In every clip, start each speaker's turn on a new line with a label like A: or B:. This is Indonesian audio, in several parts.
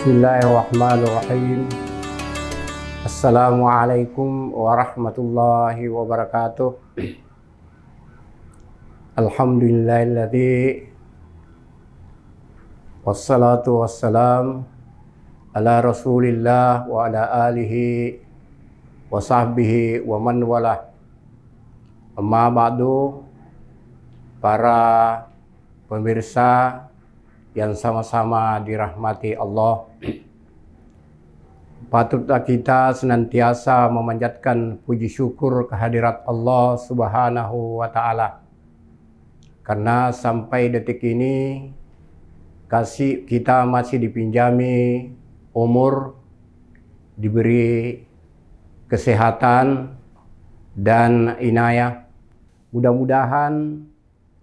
A: Bismillahirrahmanirrahim. Assalamualaikum warahmatullahi wabarakatuh. Alhamdulillahilladzi wassalatu wassalam ala rasulillah wa ala alihi wa sahbihi wa man walah. Amma ba'du, para pemirsa yang sama-sama dirahmati Allah, patutlah kita senantiasa memanjatkan puji syukur kehadirat Allah Subhanahu wa Ta'ala, karena sampai detik ini kita masih dipinjami umur, diberi kesehatan dan inayah. Mudah-mudahan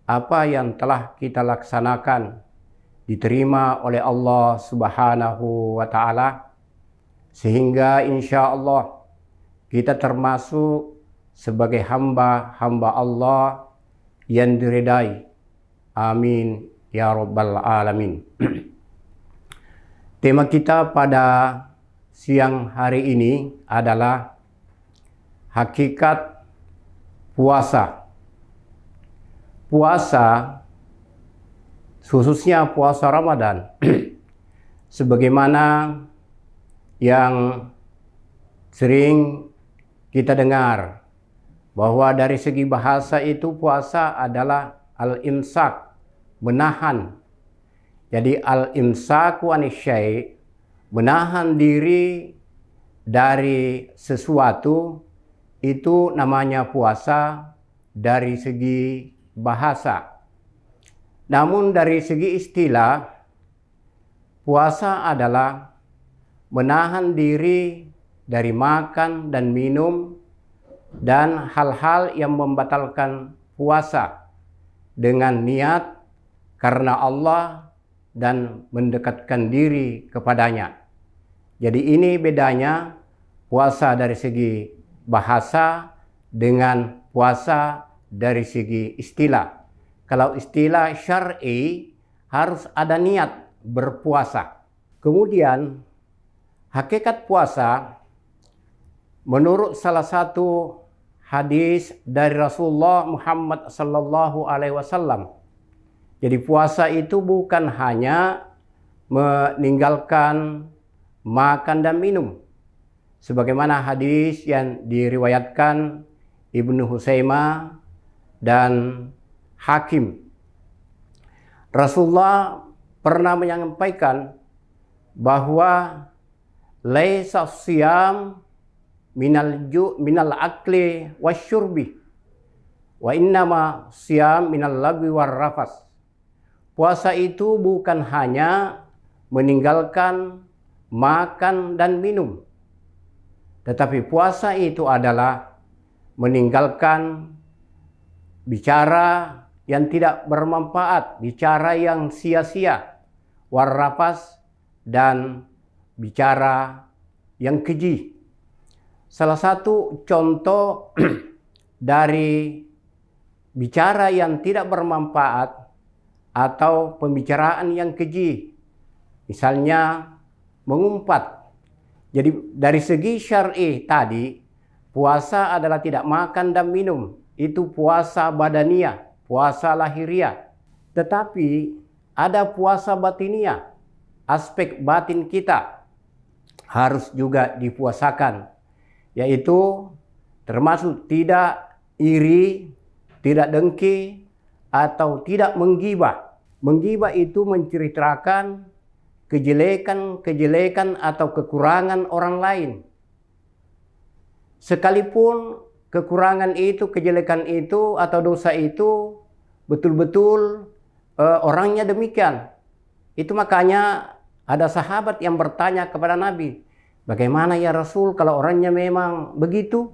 A: apa yang telah kita laksanakan diterima oleh Allah Subhanahu wa Ta'ala, sehingga insya Allah kita termasuk sebagai hamba-hamba Allah yang diridai. Amin ya Rabbal Alamin. Tema kita pada siang hari ini adalah hakikat puasa. Puasa, khususnya puasa Ramadan, sebagaimana yang sering kita dengar, bahwa dari segi bahasa itu puasa adalah al-imsak, menahan. Jadi al-imsaku anisyai, menahan diri dari sesuatu, itu namanya puasa dari segi bahasa. Namun dari segi istilah, puasa adalah menahan diri dari makan dan minum dan hal-hal yang membatalkan puasa dengan niat karena Allah dan mendekatkan diri kepadanya. Jadi ini bedanya puasa dari segi bahasa dengan puasa dari segi istilah. Kalau istilah syar'i harus ada niat berpuasa. Kemudian hakikat puasa menurut salah satu hadis dari Rasulullah Muhammad sallallahu alaihi wasallam. Jadi puasa itu bukan hanya meninggalkan makan dan minum, sebagaimana hadis yang diriwayatkan Ibnu Huzaimah dan Hakim. Rasulullah pernah menyampaikan bahwa laisa siyam minal akli wasyurbi wa innama siyam minal lagwi war rafas. Puasa itu bukan hanya meninggalkan makan dan minum, tetapi puasa itu adalah meninggalkan bicara yang tidak bermanfaat, bicara yang sia-sia, warrafas, dan bicara yang keji. Salah satu contoh dari bicara yang tidak bermanfaat atau pembicaraan yang keji, misalnya mengumpat. Jadi dari segi syar'i tadi, puasa adalah tidak makan dan minum. Itu puasa badaniyah, puasa lahiriah. Tetapi ada puasa batiniah, aspek batin kita harus juga dipuasakan, yaitu termasuk tidak iri, tidak dengki, atau tidak menggibah. Menggibah itu menceritakan kejelekan atau kekurangan orang lain. Sekalipun kekurangan itu, kejelekan itu, atau dosa itu betul-betul orangnya demikian. Itu makanya ada sahabat yang bertanya kepada Nabi, bagaimana ya Rasul kalau orangnya memang begitu?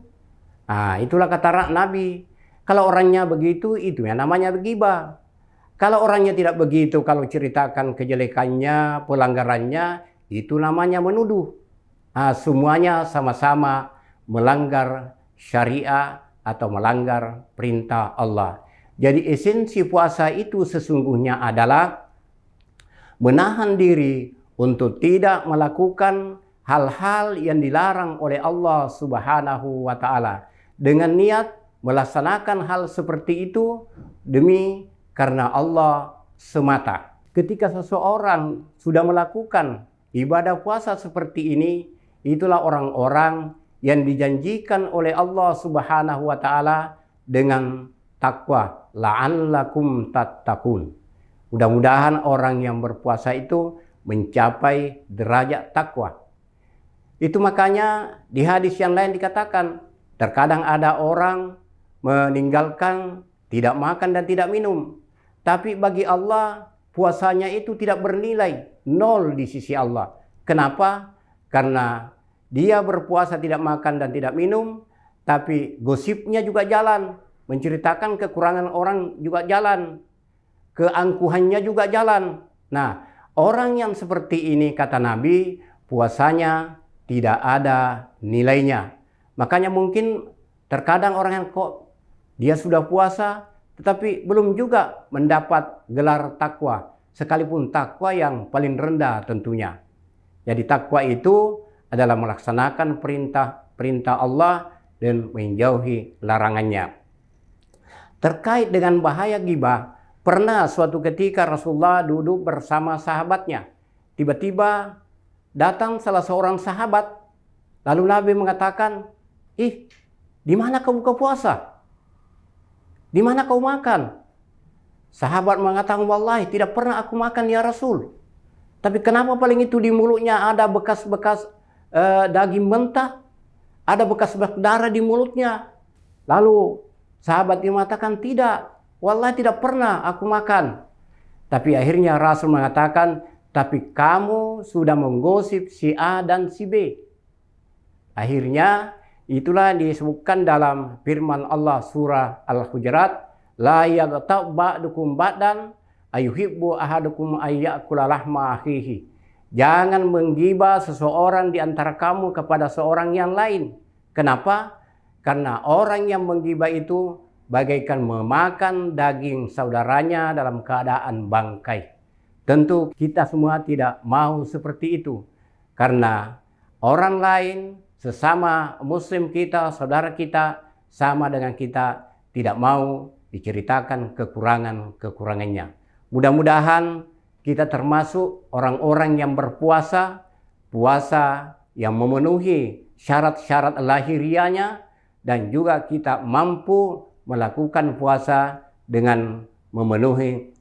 A: Itulah kata Nabi, kalau orangnya begitu itu ya namanya begibah. Kalau orangnya tidak begitu, kalau ceritakan kejelekannya, pelanggarannya, itu namanya menuduh. Semuanya sama-sama melanggar syariah atau melanggar perintah Allah. Jadi esensi puasa itu sesungguhnya adalah menahan diri untuk tidak melakukan hal-hal yang dilarang oleh Allah Subhanahu wa Ta'ala, dengan niat melaksanakan hal seperti itu demi karena Allah semata. Ketika seseorang sudah melakukan ibadah puasa seperti ini, itulah orang-orang yang dijanjikan oleh Allah Subhanahu wa Ta'ala dengan takwa, la'allakum tattaqun. Mudah-mudahan orang yang berpuasa itu mencapai derajat takwa. Itu makanya di hadis yang lain dikatakan, terkadang ada orang meninggalkan tidak makan dan tidak minum, tapi bagi Allah puasanya itu tidak bernilai, nol di sisi Allah. Kenapa? Karena dia berpuasa tidak makan dan tidak minum, tapi gosipnya juga jalan, menceritakan kekurangan orang juga jalan, keangkuhannya juga jalan. Nah, orang yang seperti ini, kata Nabi, puasanya tidak ada nilainya. Makanya mungkin terkadang orang yang kok dia sudah puasa tetapi belum juga mendapat gelar takwa, sekalipun takwa yang paling rendah tentunya. Jadi takwa itu adalah melaksanakan perintah Allah dan menjauhi larangannya. Terkait dengan bahaya ghibah, pernah suatu ketika Rasulullah duduk bersama sahabatnya. Tiba-tiba datang salah seorang sahabat, lalu Nabi mengatakan, di mana kau buka puasa? Di mana kau makan? Sahabat mengatakan, wallahi tidak pernah aku makan ya Rasul. Tapi kenapa paling itu di mulutnya ada bekas-bekas daging mentah, ada bekas-bekas darah di mulutnya. Lalu sahabat dia mengatakan, tidak, wallahi tidak pernah aku makan. Tapi akhirnya Rasul mengatakan, tapi kamu sudah menggosip si A dan si B. Akhirnya itulah disebutkan dalam firman Allah surah Al-Hujurat, la yaghtab ba'dukum ba'dan ayuhibbu ahadukum ayyakula lahma akhihi. Jangan menggibah seseorang di antara kamu kepada seorang yang lain. Kenapa? Karena orang yang menggibah itu bagaikan memakan daging saudaranya dalam keadaan bangkai. Tentu kita semua tidak mau seperti itu. Karena orang lain, sesama muslim kita, saudara kita, sama dengan kita, tidak mau diceritakan kekurangannya. Mudah-mudahan kita termasuk orang-orang yang berpuasa, puasa yang memenuhi syarat-syarat lahiriahnya, dan juga kita mampu melakukan puasa dengan memenuhi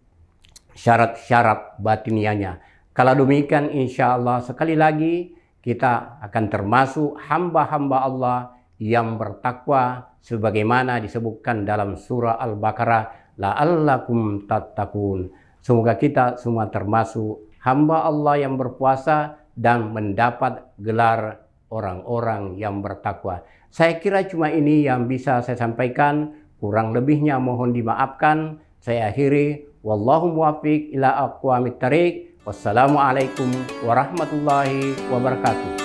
A: syarat-syarat batiniahnya. Kalau demikian, insya Allah sekali lagi kita akan termasuk hamba-hamba Allah yang bertakwa sebagaimana disebutkan dalam surah Al-Baqarah, la'allakum tattaqun. Semoga kita semua termasuk hamba Allah yang berpuasa dan mendapat gelar orang-orang yang bertakwa. Saya kira cuma ini yang bisa saya sampaikan, kurang lebihnya mohon dimaafkan. Saya akhiri, wallahu muwaffiq ila aqwamit thariq. Wassalamualaikum warahmatullahi wabarakatuh.